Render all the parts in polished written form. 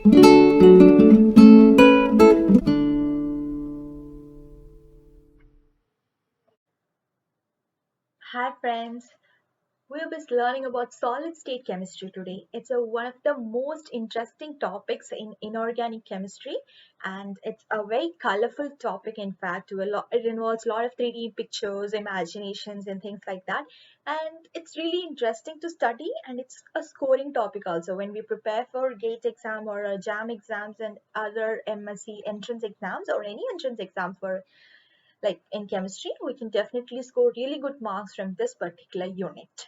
Hi friends, we'll be learning about solid state chemistry today. It's one of the most interesting topics in inorganic chemistry, and it's a very colorful topic. In fact, it involves a lot of 3D pictures, imaginations, and things like that. And it's really interesting to study, and it's a scoring topic also. When we prepare for GATE exam or JAM exams and other M.Sc entrance exams or any entrance exam for like in chemistry, we can definitely score really good marks from this particular unit.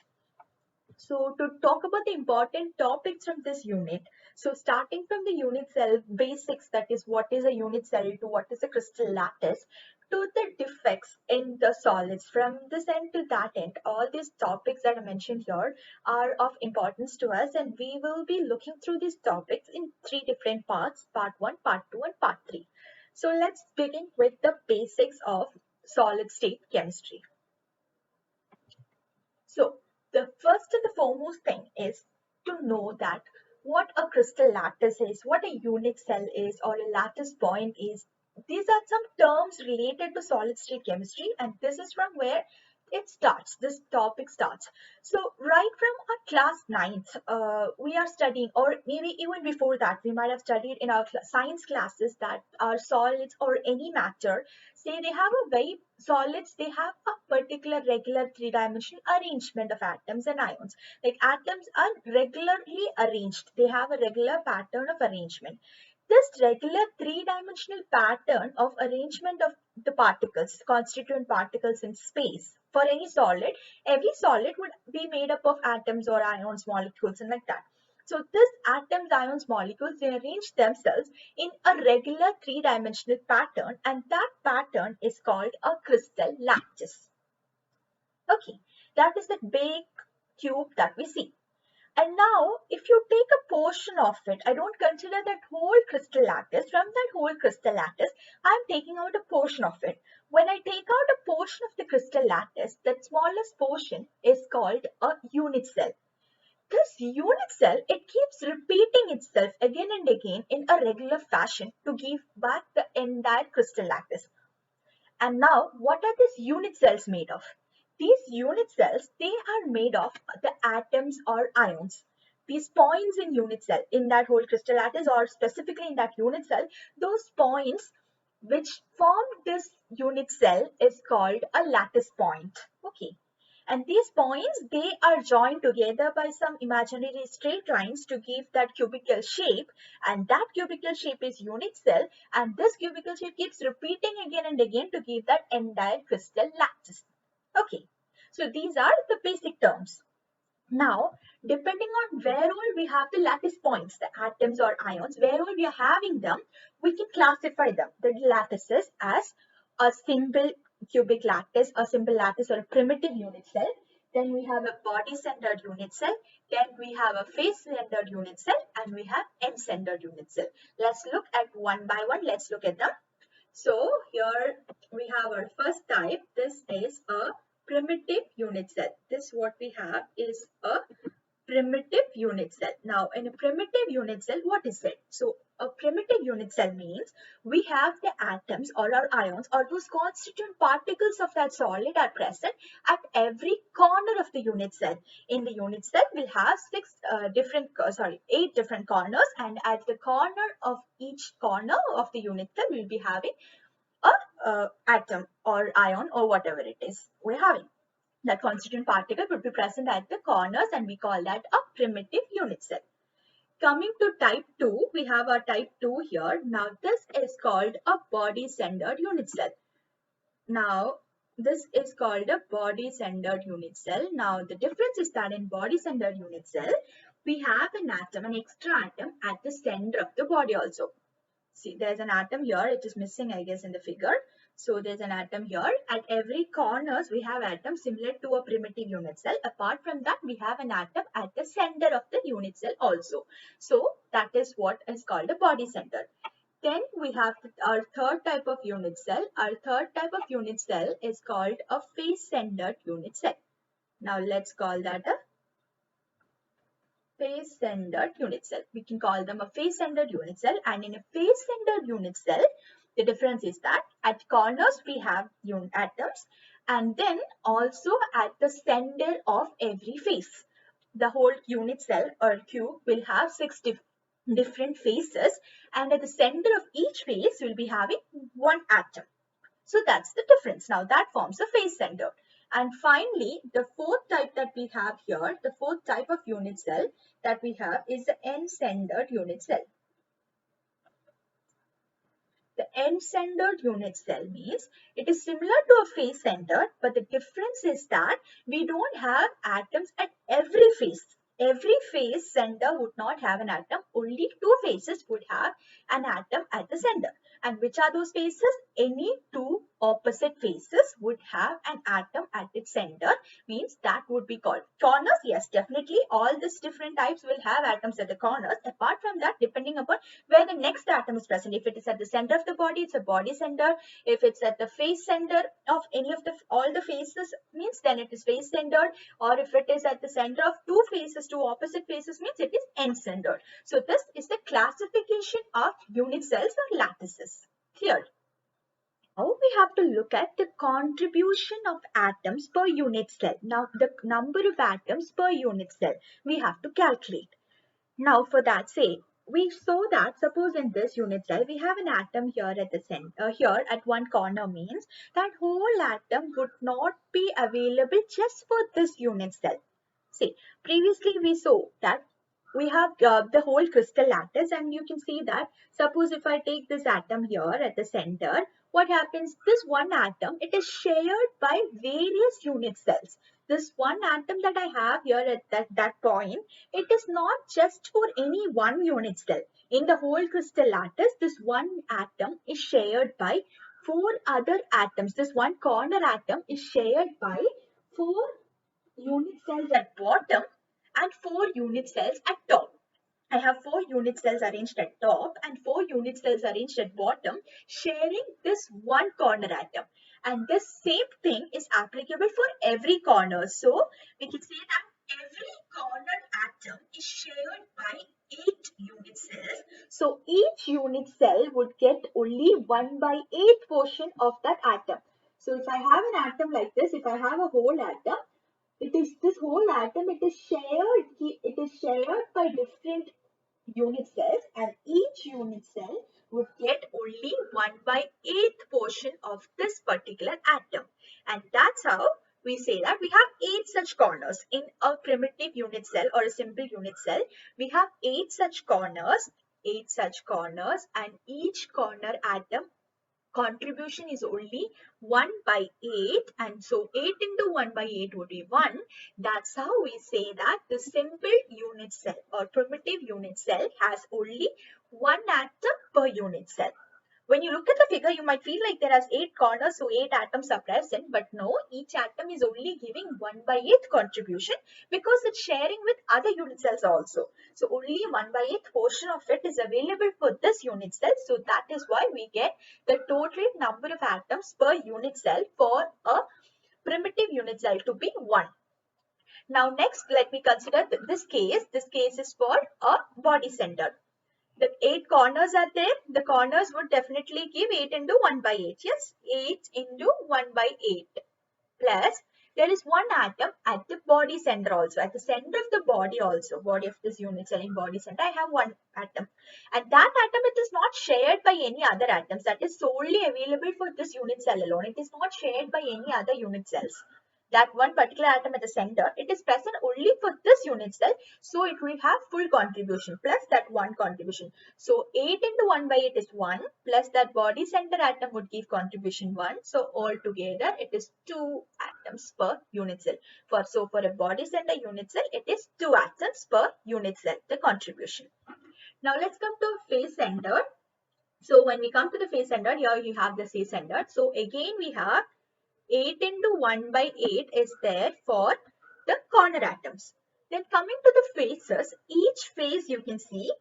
So to talk about the important topics from this unit, so starting from the unit cell basics, that is what is a unit cell to what is a crystal lattice, to the defects in the solids, from this end to that end, all these topics that I mentioned here are of importance to us, and we will be looking through these topics in three different parts: part 1, part 2, and part 3. So let's begin with the basics of solid state chemistry. So the first and the foremost thing is to know that what a crystal lattice is, what a unit cell is, or a lattice point is. These are some terms related to solid state chemistry, and this is from where it starts. This topic starts. So right from our class ninth, we are studying, or maybe even before that, we might have studied in our science classes that our solids or any matter, say they have a very solids, they have a particular regular three-dimensional arrangement of atoms and ions. Like atoms are regularly arranged, they have a regular pattern of arrangement. This regular three-dimensional pattern of arrangement of the particles, constituent particles in space for any solid, every solid would be made up of atoms or ions, molecules, and like that. So this atoms, ions, molecules, they arrange themselves in a regular three-dimensional pattern, and that pattern is called a crystal lattice. Okay, that is the big cube that we see. And now, if you take a portion of it, I don't consider that whole crystal lattice. From that whole crystal lattice, I'm taking out a portion of it. When I take out a portion of the crystal lattice, that smallest portion is called a unit cell. This unit cell, it keeps repeating itself again and again in a regular fashion to give back the entire crystal lattice. And now, what are these unit cells made of? These unit cells, they are made of the atoms or ions. These points in unit cell, in that whole crystal lattice or specifically in that unit cell, those points which form this unit cell is called a lattice point. Okay. And these points, they are joined together by some imaginary straight lines to give that cubical shape. And that cubical shape is unit cell. And this cubical shape keeps repeating again and again to give that entire crystal lattice. Okay. So these are the basic terms. Now, depending on where all we have the lattice points, the atoms or ions, where all we are having them, we can classify them, the lattices, as a simple cubic lattice, a simple lattice or a primitive unit cell. Then we have a body-centered unit cell. Then we have a face-centered unit cell, and we have end-centered unit cell. Let's look at one by one. Let's look at them. So here we have our first type. This is a primitive unit cell. This what we have is a primitive unit cell. Now in a primitive unit cell, what is it? So a primitive unit cell means we have the atoms or our ions or those constituent particles of that solid are present at every corner of the unit cell. In the unit cell, we'll have eight different corners, and at the corner of each corner of the unit cell, we'll be having a atom or ion or whatever it is we're having. That constituent particle would be present at the corners, and we call that a primitive unit cell. Coming to type 2, we have our type 2 here. Now this is called a body-centered unit cell. Now this is called a body-centered unit cell. Now the difference is that in body-centered unit cell, we have an atom, an extra atom at the center of the body also. See, there's an atom here. It is missing, I guess, in the figure. So there's an atom here. At every corners, we have atoms similar to a primitive unit cell. Apart from that, we have an atom at the center of the unit cell also. So that is what is called a body center. Then we have our third type of unit cell. Our third type of unit cell is called a face-centered unit cell. Now let's call that a face-centered unit cell. We can call them a face-centered unit cell, and in a face-centered unit cell, the difference is that at corners we have atoms, and then also at the center of every face. The whole unit cell or cube will have six different faces, and at the center of each face we'll be having one atom. So that's the difference. Now that forms a face center. And finally, the fourth type that we have here, the fourth type of unit cell that we have is the end-centered unit cell. The end-centered unit cell means it is similar to a face-centered, but the difference is that we don't have atoms at every face. Every face center would not have an atom. Only two faces would have an atom at the center. And which are those faces? Any two opposite faces would have an atom at its center. Means that would be called corners. Yes, definitely all these different types will have atoms at the corners. Apart from that, depending upon where the next atom is present. If it is at the center of the body, it's a body center. If it's at the face center of any of all the faces, means then it is face centered. Or if it is at the center of two faces, two opposite faces, means it is end centered. So this is the classification of unit cells or lattices. Clear? Now we have to look at the contribution of atoms per unit cell. Now the number of atoms per unit cell we have to calculate. Now for that, say we saw that suppose in this unit cell we have an atom here at the center, here at one corner, means that whole atom would not be available just for this unit cell. See, previously we saw that we have the whole crystal lattice, and you can see that suppose if I take this atom here at the center, what happens? This one atom, it is shared by various unit cells. This one atom that I have here at that point, it is not just for any one unit cell. In the whole crystal lattice, this one atom is shared by four other atoms. This one corner atom is shared by four unit cells at bottom and four unit cells at top. I have four unit cells arranged at top and four unit cells arranged at bottom, sharing this one corner atom. And this same thing is applicable for every corner. So we can say that every corner atom is shared by 8 unit cells. So each unit cell would get only 1/8 portion of that atom. So if I have an atom like this, if I have a whole atom, it is this whole atom, it is shared by different unit cells, and each unit cell would get only 1/8 portion of this particular atom. And that's how we say that we have 8 such corners in a primitive unit cell or a simple unit cell. We have 8 such corners, and each corner atom contribution is only 1/8, and so 8 into 1/8 would be 1. That's how we say that the simple unit cell or primitive unit cell has only one atom per unit cell. When you look at the figure, you might feel like there are 8 corners, so 8 atoms are present, but no, each atom is only giving 1/8 contribution because it's sharing with other unit cells also. So only 1/8 portion of it is available for this unit cell. So that is why we get the total number of atoms per unit cell for a primitive unit cell to be 1. Now next, let me consider this case. This case is for a body center. The 8 corners are there. The corners would definitely give 8 into 1/8. Yes, 8 into 1/8. Plus, there is one atom at the body center also. At the center of the body also, body of this unit cell in body center, I have one atom. And that atom, it is not shared by any other atoms. That is solely available for this unit cell alone. It is not shared by any other unit cells. That one particular atom at the center, it is present only for this unit cell, so it will have full contribution plus that one contribution. So 8 into 1/8 is 1, plus that body center atom would give contribution 1. So altogether it is 2 atoms per unit cell. So for a body center unit cell, it is 2 atoms per unit cell, the contribution. Now let's come to face center. So when we come to the face center, here you have the face center. So again we have 8 into 1/8 is there for the corner atoms. Then coming to the faces, each face you can see,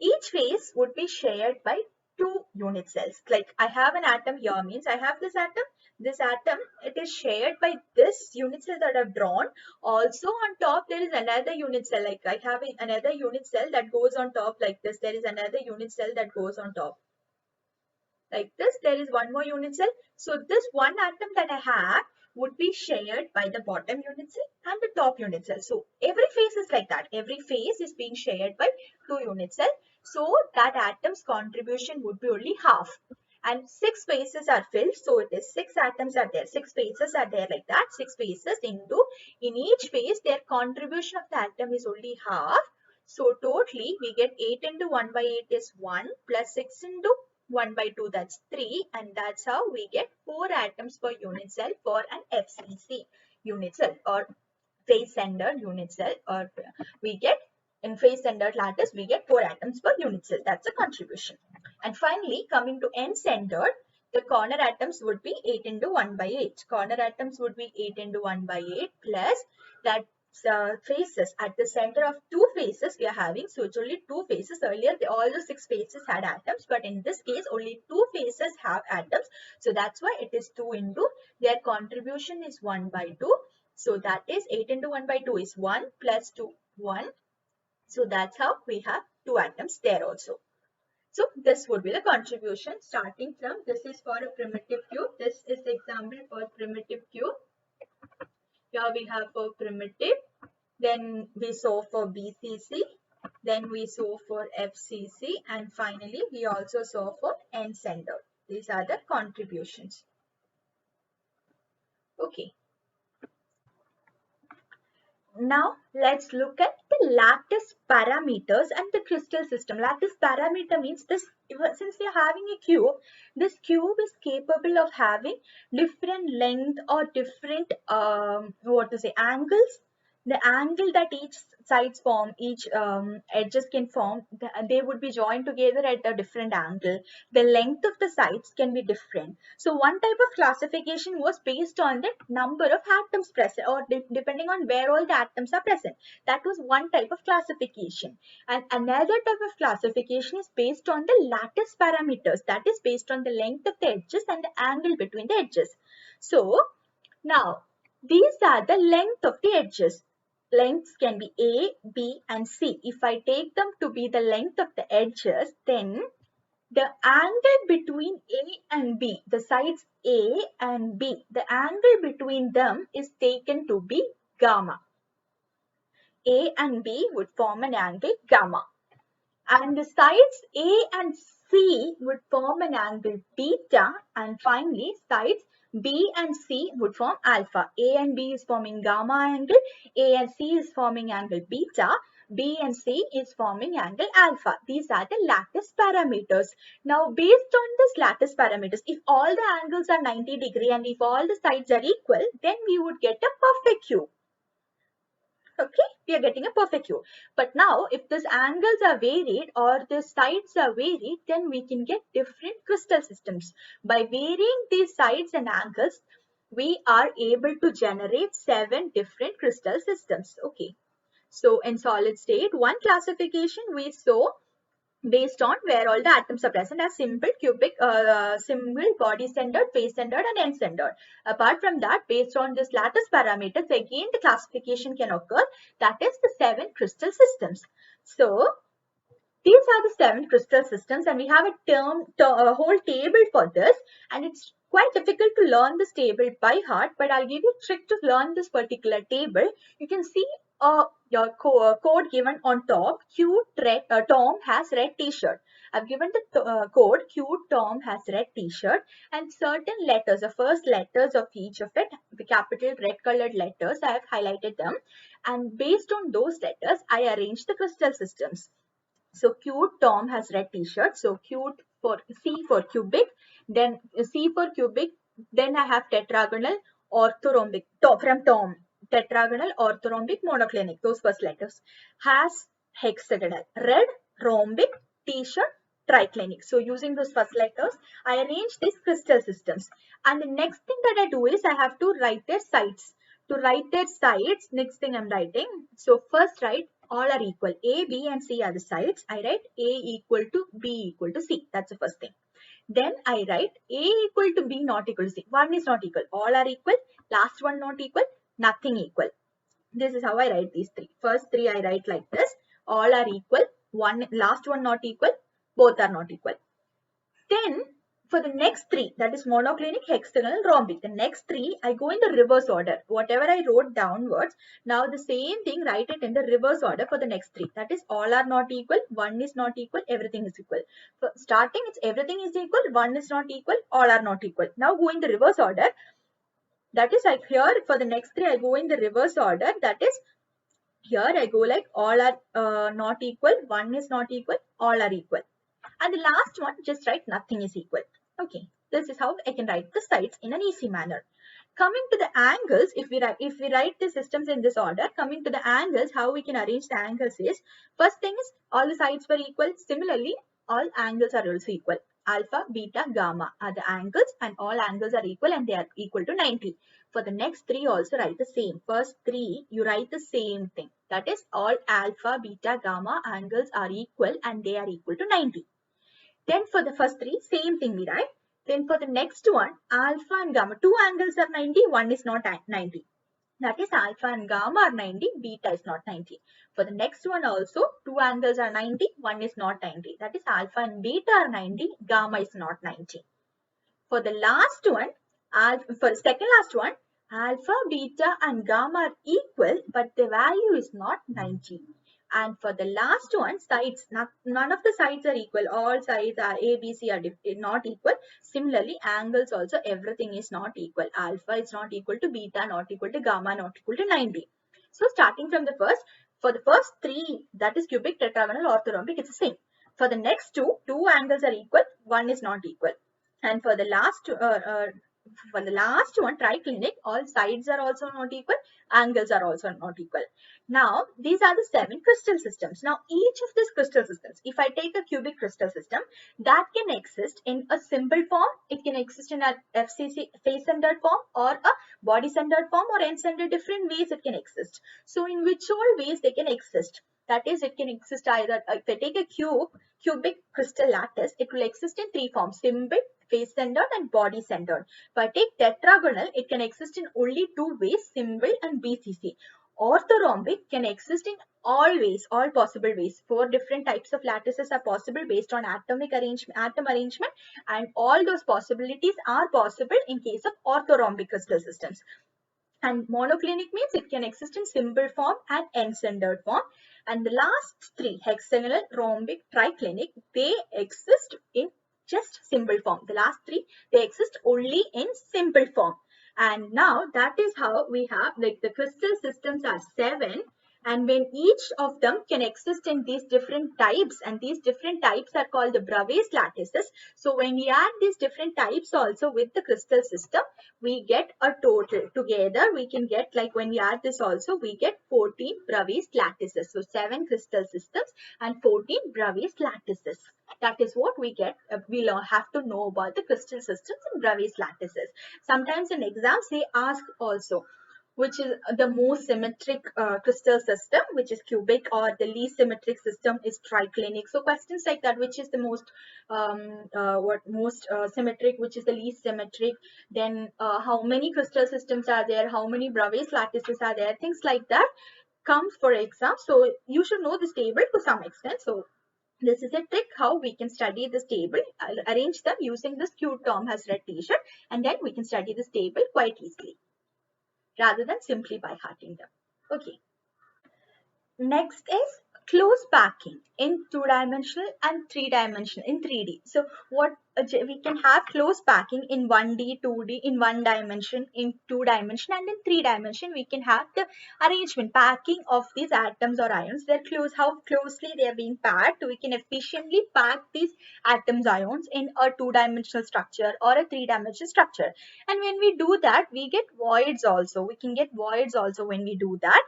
each face would be shared by 2 unit cells. Like I have an atom here, means I have this atom, This atom, it is shared by this unit cell that I've drawn. Also on top there is another unit cell, like I have another unit cell that goes on top like this. There is another unit cell that goes on top like this. There is one more unit cell. So this one atom that I have would be shared by the bottom unit cell and the top unit cell. So every phase is like that. Every phase is being shared by two unit cells. So that atom's contribution would be only half. And six spaces are filled. So it is six atoms are there. Six spaces are there like that. Six spaces into, in each phase, their contribution of the atom is only half. So totally we get 8 into 1 by 8 is 1 plus 6 into 1 by 2, that's 3, and that's how we get 4 atoms per unit cell for an FCC unit cell or face-centered unit cell, or we get in face-centered lattice we get 4 atoms per unit cell. That's a contribution. And finally, coming to end-centered, the corner atoms would be 8 into 1 by 8. Corner atoms would be 8 into 1 by 8 plus that faces at the center of two faces we are having. So it's only two faces. Earlier all the six faces had atoms, but in this case only two faces have atoms. So that's why it is 2 into, their contribution is 1 by 2. So that is 8 into 1 by 2 is 1 plus 2, 1. So that's how we have two atoms there also. So this would be the contribution starting from, this is for a primitive cube. This is the example for primitive cube. Here we have for primitive, then we saw for BCC, then we saw for FCC, and finally we also saw for end-centered. These are the contributions. Okay. Now let's look at the lattice parameters and the crystal system. Lattice parameter means this, since we are having a cube, this cube is capable of having different length or different angles. The angle that each sides form, each edges can form, they would be joined together at a different angle. The length of the sides can be different. So one type of classification was based on the number of atoms present, or depending on where all the atoms are present. That was one type of classification. And another type of classification is based on the lattice parameters. That is based on the length of the edges and the angle between the edges. So now these are the length of the edges. Lengths can be A, B and C. If I take them to be the length of the edges, then the angle between A and B, the sides A and B, the angle between them is taken to be gamma. A and B would form an angle gamma. And the sides A and C would form an angle beta, and finally sides B and C would form alpha. A and B is forming gamma angle, A and C is forming angle beta, B and C is forming angle alpha. These are the lattice parameters. Now based on this lattice parameters, if all the angles are 90 degrees and if all the sides are equal, then we would get a perfect cube. Okay, we are getting a perfect cube. But now if these angles are varied or the sides are varied, then we can get different crystal systems. By varying these sides and angles, we are able to generate 7 different crystal systems. Okay, so in solid state, one classification we saw based on where all the atoms are present as simple, cubic, single, body-centered, face-centered and end-centered. Apart from that, based on this lattice parameters, again the classification can occur, that is the 7 crystal systems. So these are the 7 crystal systems, and we have a whole table for this, and it's quite difficult to learn this table by heart, but I'll give you a trick to learn this particular table. You can see your code given on top. Tom has red t-shirt. I've given the code Q Tom has red t-shirt, and certain letters, the first letters of each of it, the capital red colored letters, I have highlighted them, and based on those letters I arranged the crystal systems. So Q Tom has red t-shirt. So Q for C for cubic, then C for cubic, then I have tetragonal, orthorhombic, from Tom, tetragonal, orthorhombic, monoclinic, those first letters. Has hexagonal, red, rhombic, t-shirt, triclinic. So using those first letters, I arrange these crystal systems. And the next thing that I do is I have to write their sides. To write their sides, next thing I'm writing. So first write all are equal. A, B and C are the sides. I write A equal to B equal to C. That's the first thing. Then I write A equal to B not equal to C. One is not equal. All are equal. Last one not equal. Nothing equal. This is how I write these three. First three I write like this. All are equal. One, last one not equal. Both are not equal. Then for the next three, that is monoclinic, hexagonal, rhombic. The next three, I go in the reverse order. Whatever I wrote downwards, now the same thing, write it in the reverse order for the next three. That is all are not equal, one is not equal, everything is equal. For starting, it's everything is equal, one is not equal, all are not equal. Now go in the reverse order. That is like here for the next three, I go in the reverse order. That is here I go like all are not equal, one is not equal, all are equal. And the last one, just write nothing is equal. Okay, this is how I can write the sides in an easy manner. Coming to the angles, if we write the systems in this order, coming to the angles, how we can arrange the angles is, first thing is all the sides were equal. Similarly, all angles are also equal. Alpha, beta, gamma are the angles, and all angles are equal and they are equal to 90. For the next three also write the same. First three, you write the same thing. That is all alpha, beta, gamma angles are equal and they are equal to 90. Then for the first three, same thing we write. Then for the next one, alpha and gamma, two angles are 90, one is not 90. That is alpha and gamma are 90, beta is not 90. For the next one also, two angles are 90, one is not 90. That is alpha and beta are 90, gamma is not 90. For the last one, for the second last one, alpha, beta and gamma are equal, but the value is not 90. And for the last one, sides, none of the sides are equal. All sides are A, B, C are not equal. Similarly, angles also, everything is not equal. Alpha is not equal to beta, not equal to gamma, not equal to 90. So starting from the first, for the first three, that is cubic, tetragonal, orthorhombic, it's the same. For the next two, two angles are equal, one is not equal. And for the last one, triclinic, all sides are also not equal, angles are also not equal. Now, these are the 7 crystal systems. Now, each of these crystal systems, if I take a cubic crystal system, that can exist in a simple form, it can exist in a FCC face-centered form or a body-centered form or end-centered, different ways it can exist. So, in which all ways they can exist? That is, it can exist either, if I take a cubic crystal lattice, it will exist in 3 forms, simple, face-centered and body-centered. If I take tetragonal, it can exist in only 2 ways, symbol and BCC. Orthorhombic can exist in all ways, all possible ways. 4 different types of lattices are possible based on atom arrangement, and all those possibilities are possible in case of orthorhombic crystal systems. And monoclinic means it can exist in symbol form and end-centered form. And the last 3, hexagonal, rhombic, triclinic, they exist in just symbol form. The last 3, they exist only in simple form. And now that is how we have, like, the crystal systems are 7. And when each of them can exist in these different types, and these different types are called the Bravais lattices. So when we add these different types also with the crystal system, we get a total. Together we can get, like, when we add this also, we get 14 Bravais lattices. So 7 crystal systems and 14 Bravais lattices. That is what we get. We'll have to know about the crystal systems and Bravais lattices. Sometimes in exams they ask also, which is the most symmetric crystal system, which is cubic, or the least symmetric system is triclinic. So questions like that, which is the most symmetric, which is the least symmetric, then how many crystal systems are there, how many Bravais lattices are there, things like that comes for exam. So you should know this table to some extent. So this is a trick how we can study this table. I'll arrange them using this cute Tom has red t-shirt, and then we can study this table quite easily, rather than simply by hearting them. Okay. Next is close packing in 2-dimensional and 3-dimensional in 3D. So what we can have close packing in 1D, 2D, in 1 dimension, in 2 dimension, and in 3 dimension. We can have the arrangement, packing of these atoms or ions. They're close, how closely they are being packed. We can efficiently pack these atoms, ions in a 2-dimensional structure or a 3-dimensional structure. And when we do that, we get voids also. We can get voids also when we do that.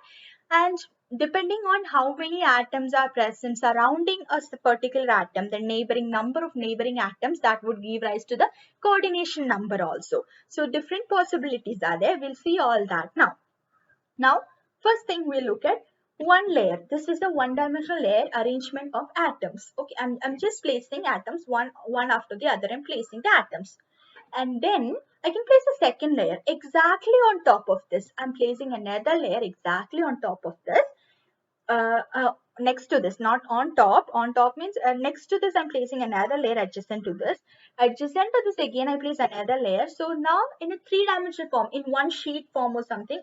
And depending on how many atoms are present surrounding a particular atom, the number of neighboring atoms, that would give rise to the coordination number also. So different possibilities are there. We'll see all that now. Now, first thing we'll look at, one layer. This is a one-dimensional layer arrangement of atoms. Okay, I'm just placing atoms one after the other. I'm placing the atoms. And then I can place a second layer exactly on top of this. I'm placing another layer exactly on top of this. uh, uh, Next to this, not on top. On top means next to this, I'm placing another layer adjacent to this. Adjacent to this again, I place another layer. So now in a three-dimensional form, in one sheet form or something,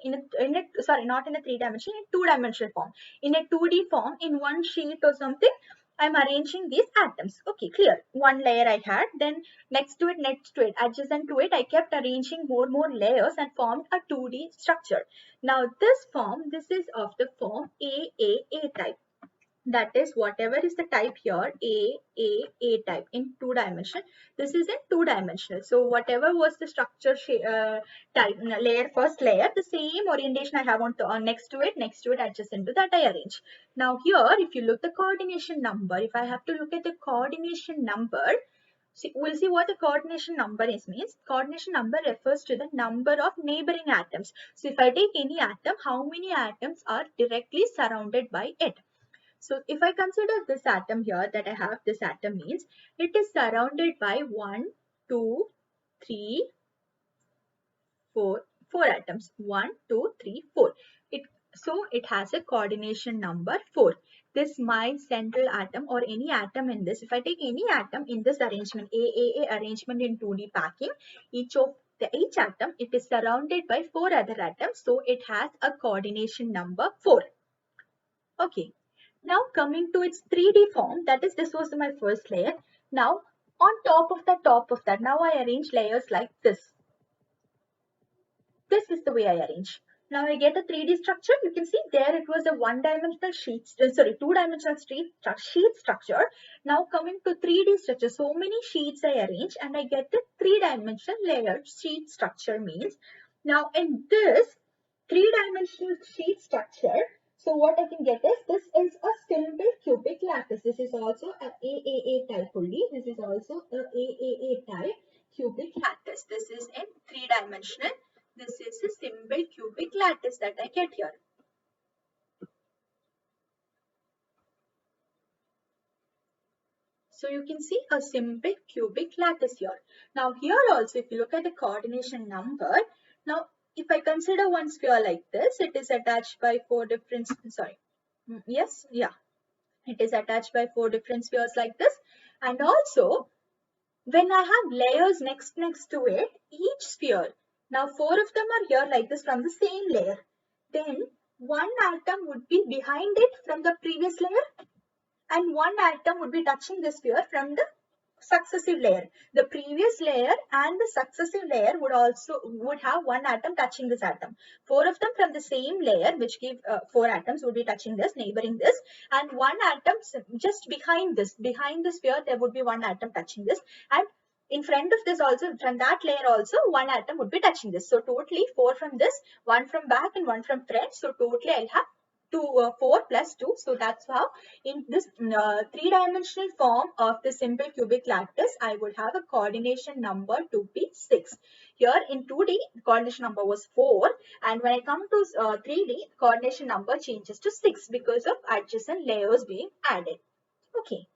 sorry, not in a three-dimensional, in two-dimensional form, in a 2D form, in one sheet or something, I'm arranging these atoms. Okay, clear. One layer I had, then next to it, adjacent to it, I kept arranging more layers and formed a 2D structure. Now this is of the form AAA type. That is whatever is the type here, A type in two dimension. This is in two dimensional. So whatever was the structure type layer, first layer, the same orientation I have on next to it, adjacent to that I arrange. Now here, if you look the coordination number, if I have to look at the coordination number, see, we'll see what the coordination number is means. Coordination number refers to the number of neighboring atoms. So if I take any atom, how many atoms are directly surrounded by it? So if I consider this atom here, that I have this atom means it is surrounded by 1, 2, 3, 4 atoms. 1, 2, 3, 4. So it has a coordination number 4. This my central atom or any atom in this. If I take any atom in this arrangement, AAA arrangement in 2D packing, each atom, it is surrounded by 4 other atoms. So it has a coordination number 4. Okay. Now coming to its 3D form, that is, this was my first layer. Now on top of that, now I arrange layers like this. This is the way I arrange. Now I get a 3D structure. You can see there it was a one-dimensional two-dimensional sheet structure. Now coming to 3D structure, so many sheets I arrange and I get the three-dimensional layered sheet structure means. Now in this three-dimensional sheet structure, so what I can get is, this is a simple cubic lattice. This is also a AAA type only. This is also a AAA type cubic lattice. This is in three-dimensional. This is a simple cubic lattice that I get here. So you can see a simple cubic lattice here. Now here also, if you look at the coordination number, now if I consider one sphere like this, it is attached by it is attached by 4 different spheres like this. And also, when I have layers next to it, each sphere, now 4 of them are here like this from the same layer. Then one atom would be behind it from the previous layer, and one atom would be touching the sphere from the successive layer. The previous layer and the successive layer would have one atom touching this atom. 4 of them from the same layer, which give 4 atoms would be touching this, neighboring this, and one atom just behind the sphere, there would be one atom touching this, and in front of this also, from that layer also, one atom would be touching this. So totally 4 from this, 1 from back and 1 from front. So totally I'll have 4 plus 2. So that's how in this three-dimensional form of the simple cubic lattice, I would have a coordination number to be 6. Here in 2D, the coordination number was 4, and when I come to 3D, coordination number changes to 6 because of adjacent layers being added. Okay.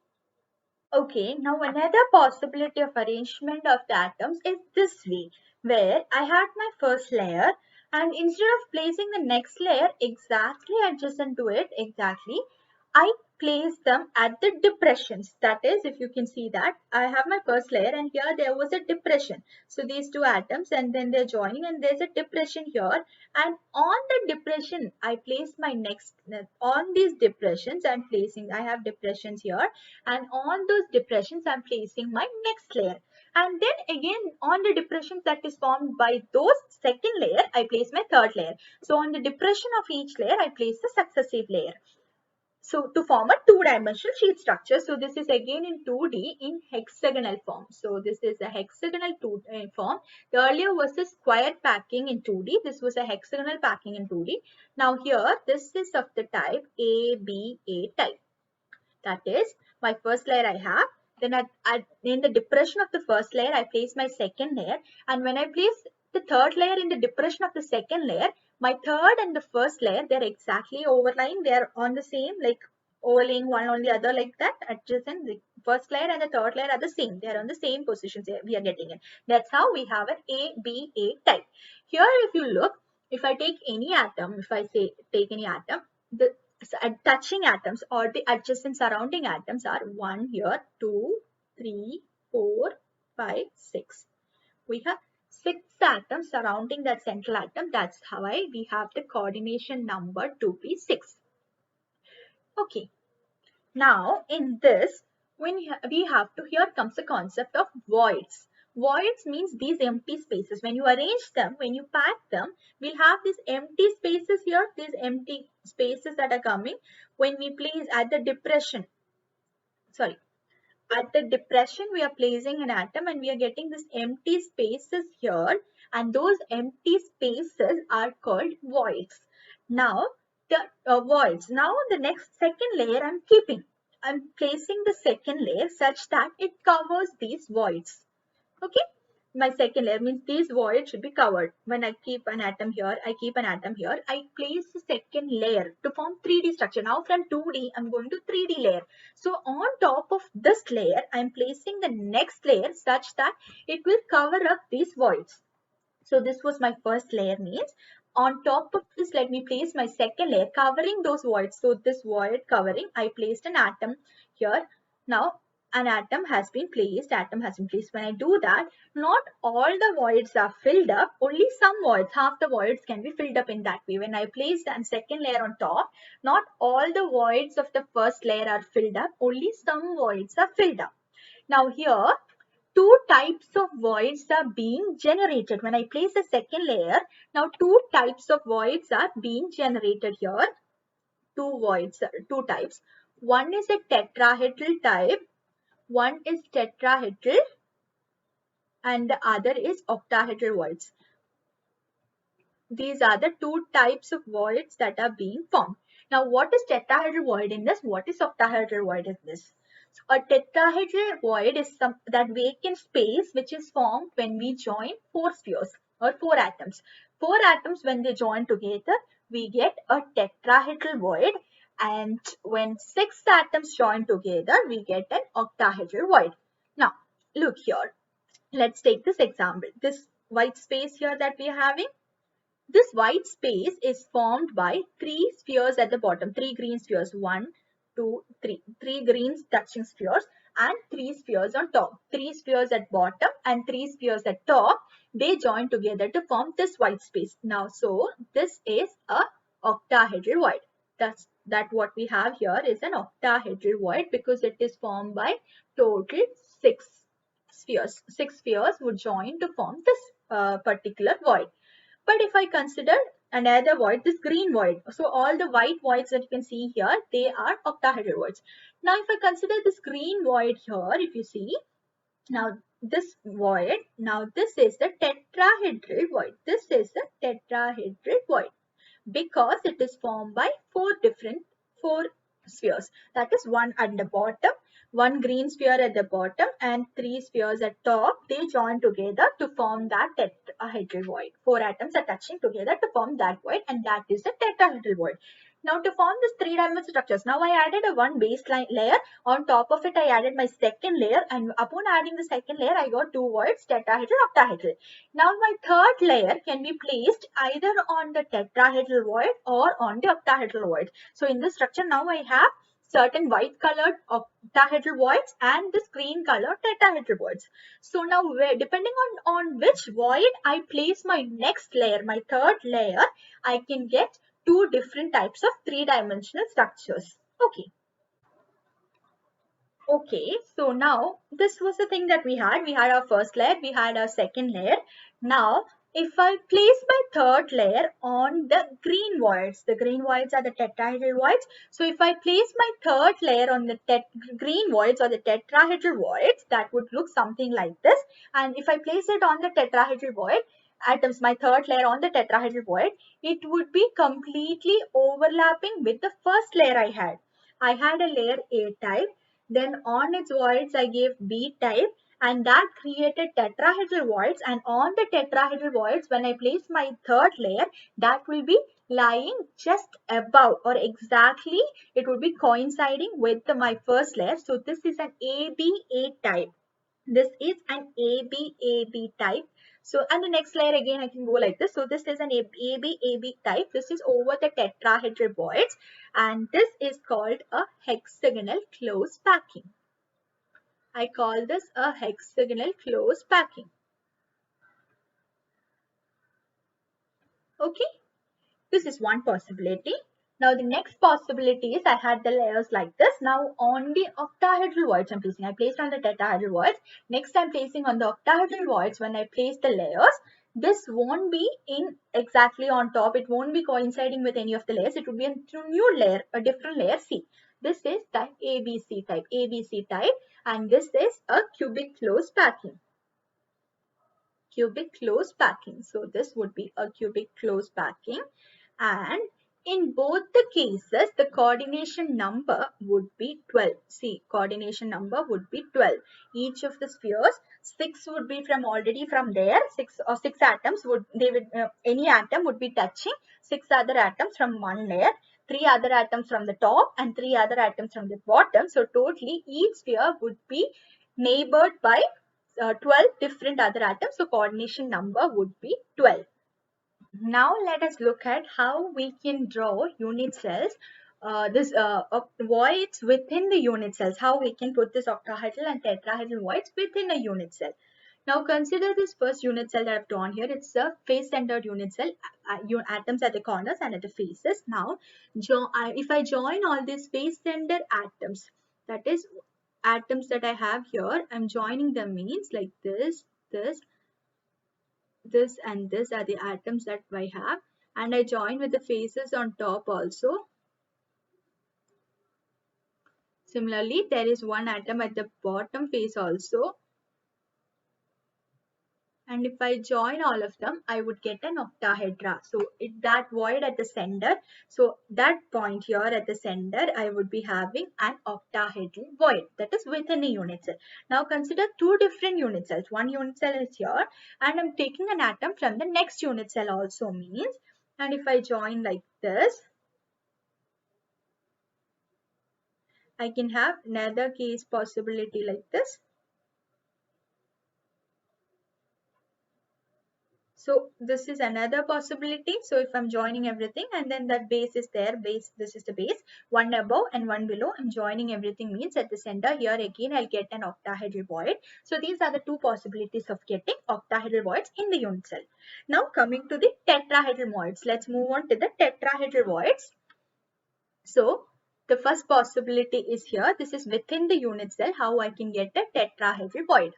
Okay, now another possibility of arrangement of the atoms is this way, where I had my first layer and instead of placing the next layer exactly adjacent to it, I place them at the depressions. That is, if you can see that, I have my first layer and here there was a depression. So these two atoms and then they're joining and there's a depression here, and on the depression, I place my next, on these depressions I have depressions here, and on those depressions I'm placing my next layer, and then again on the depressions that is formed by those second layer I place my third layer. So on the depression of each layer I place the successive layer, so to form a two-dimensional sheet structure. So this is again in 2D in hexagonal form. So this is a hexagonal form. The earlier was a square packing in 2D. This was a hexagonal packing in 2D. Now here this is of the type ABA type. That is, my first layer I have, then in the depression of the first layer, I place my second layer, and when I place the third layer in the depression of the second layer, My third and the first layer, they're exactly overlying. They're on the same, like overlaying one on the other like that. Adjacent, the first layer and the third layer are the same. They're on the same positions we are getting in. That's how we have an ABA type. Here, if you look, if I take any atom, if I say take any atom, the touching atoms or the adjacent surrounding atoms are 1 here, 2, 3, 4, 5, 6. We have 6 atoms surrounding that central atom. That's how we have the coordination number to be 6. Okay. Now in this, when we have to, here comes the concept of voids. Voids means these empty spaces. When you arrange them, when you pack them, we'll have these empty spaces here, these empty spaces that are coming when we place at the depression. Sorry, at the depression we are placing an atom and we are getting this empty spaces here, and those empty spaces are called voids. Now the voids, now the next second layer I'm placing the second layer such that it covers these voids. Okay, my second layer means these voids should be covered. When I keep an atom here, I keep an atom here, I place the second layer to form 3D structure. Now from 2D, I'm going to 3D layer. So on top of this layer, I'm placing the next layer such that it will cover up these voids. So this was my first layer means on top of this, let me place my second layer covering those voids. So this void covering, I placed an atom here. Now an atom has been placed, When I do that, not all the voids are filled up, only some voids, half the voids can be filled up in that way. When I placed a second layer on top, not all the voids of the first layer are filled up, only some voids are filled up. Now here, two types of voids are being generated. When I place the second layer, now two types of voids are being generated here. Two voids, two types. One is a tetrahedral type, one is tetrahedral, and the other is octahedral voids. These are the two types of voids that are being formed. Now, what is tetrahedral void in this? What is octahedral void in this? So, a tetrahedral void is that vacant space which is formed when we join 4 spheres or 4 atoms. 4 atoms, when they join together, we get a tetrahedral void. And when 6 atoms join together, we get an octahedral void. Now, look here. Let's take this example. This white space here that we are having. This white space is formed by 3 spheres at the bottom, 3 green spheres, 1, 2, 3. 3 green touching spheres and 3 spheres on top. 3 spheres at bottom and 3 spheres at top. They join together to form this white space. Now, so this is a octahedral void. That what we have here is an octahedral void because it is formed by total 6 spheres. 6 spheres would join to form this particular void. But if I consider another void, this green void, so all the white voids that you can see here, they are octahedral voids. Now, if I consider this green void here, if you see, now this void, now this is the tetrahedral void. This is the tetrahedral void because it is formed by 4 spheres. That is one at the bottom, one green sphere at the bottom and 3 spheres at top. They join together to form that tetrahedral void. 4 atoms are touching together to form that void, and that is the tetrahedral void. Now to form this 3-dimensional structures, now I added a one baseline layer. On top of it, I added my second layer, and upon adding the second layer, I got 2 voids, tetrahedral, octahedral. Now my third layer can be placed either on the tetrahedral void or on the octahedral void. So in this structure, now I have certain white colored octahedral voids and this green colored tetrahedral voids. So now depending on which void I place my next layer, my third layer, I can get 2 different types of 3-dimensional structures. Okay. Okay, so now this was the thing that we had. We had our first layer, we had our second layer. Now, if I place my third layer on the green voids are the tetrahedral voids. So if I place my third layer on the green voids or the tetrahedral voids, that would look something like this. And if I place it on the tetrahedral void, atoms, my third layer on the tetrahedral void, it would be completely overlapping with the first layer I had. I had a layer A type. Then on its voids, I gave B type, and that created tetrahedral voids, and on the tetrahedral voids, when I place my third layer, that will be lying just above, or exactly it will be coinciding with my first layer. So this is an ABA type. This is an ABAB type. So, and the next layer again I can go like this. So this is an ABAB type. This is over the tetrahedral voids, and this is called a hexagonal close packing. I call this a hexagonal close packing. Okay, this is one possibility. Now the next possibility is I had the layers like this. Now on the octahedral voids I'm placing. I placed on the tetrahedral voids. Next I'm placing on the octahedral voids. When I place the layers, this won't be in exactly on top. It won't be coinciding with any of the layers. It will be a new layer, a different layer. See, this is type ABC type, ABC type, and this is a cubic close packing. Cubic close packing. So this would be a cubic close packing, and in both the cases the coordination number would be 12. See, coordination number would be 12. Each of the spheres, 6 would be from already from there, 6 atoms would any atom would be touching 6 other atoms from one layer, 3 other atoms from the top, and 3 other atoms from the bottom. So totally each sphere would be neighbored by 12 different other atoms. So coordination number would be 12. Now let us look at how we can draw unit cells, voids within the unit cells, how we can put this octahedral and tetrahedral voids within a unit cell. Now consider this first unit cell that I've drawn here. It's a face-centered unit cell, atoms at the corners and at the faces. Now if I join all these face-centered atoms, that is atoms that I have here, I'm joining them means like this, this and this are the atoms that I have, and I join with the faces on top also. Similarly, there is one atom at the bottom face also, and if I join all of them, I would get an octahedra. So that void at the center, so that point here at the center, I would be having an octahedral void that is within a unit cell. Now consider two different unit cells. One unit cell is here, and I'm taking an atom from the next unit cell also means, and if I join like this, I can have another case possibility like this. So this is another possibility. So if I'm joining everything and then that base is there, this is the base, one above and one below, I'm joining everything means at the center here again I'll get an octahedral void. So these are the two possibilities of getting octahedral voids in the unit cell. Now coming to the tetrahedral voids, let's move on to the tetrahedral voids. So the first possibility is here. This is within the unit cell, how I can get a tetrahedral void.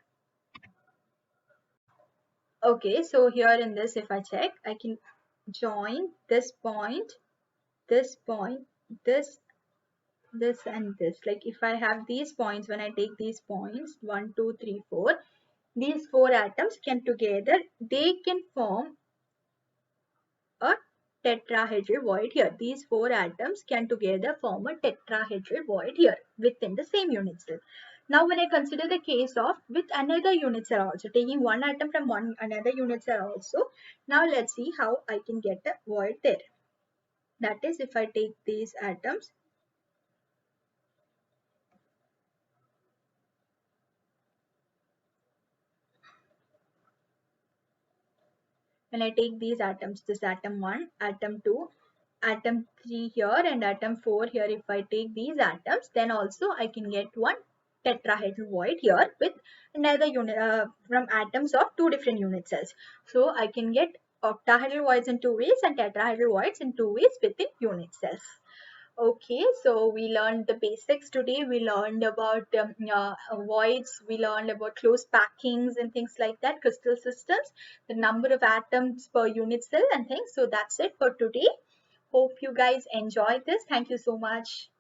Okay, so here in this, if I check, I can join this point, this point, this and this. Like if I have these points, when I take these points, 1, 2, 3, 4, these 4 atoms can together, they can form a tetrahedral void here. These 4 atoms can together form a tetrahedral void here within the same unit cell. Now when I consider the case of with another unit cell also, taking one atom from another unit cell also, now let's see how I can get a void there. That is, if I take these atoms, when I take these atoms, this atom 1, atom 2, atom 3 here and atom 4 here, if I take these atoms, then also I can get one tetrahedral void here with another unit from atoms of two different unit cells. So I can get octahedral voids in two ways and tetrahedral voids in two ways within unit cells. Okay, so we learned the basics today. We learned about voids, we learned about close packings and things like that, crystal systems, the number of atoms per unit cell and things. So that's it for today. Hope you guys enjoyed this. Thank you so much.